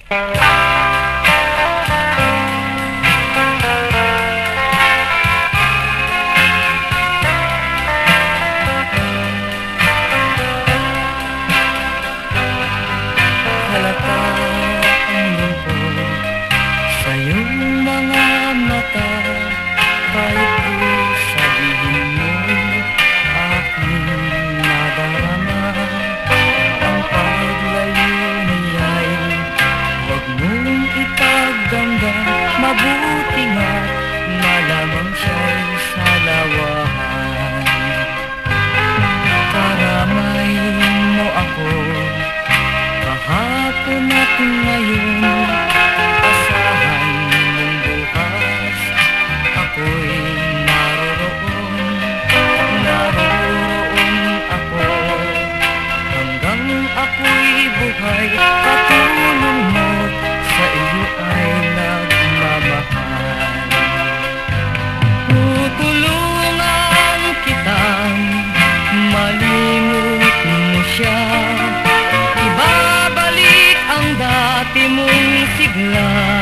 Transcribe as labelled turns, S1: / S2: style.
S1: Halata ang lungkot sa iyong mga mata, kahit po sabihin mo aking nadarama. Ang paglayo niya'y huwag mong ipagdamdam, mabuti nga malamang siya'y sa lawahan. Karamahin mo ako kahapon at ngayon, asahan mong bukas ako'y naroroon ako. Hanggang ako'y buhay, katulong mo't sa iyo ay nagmamahal. Tutulungan kitang malimot mo siya, ibabalik ang dati mong sigla.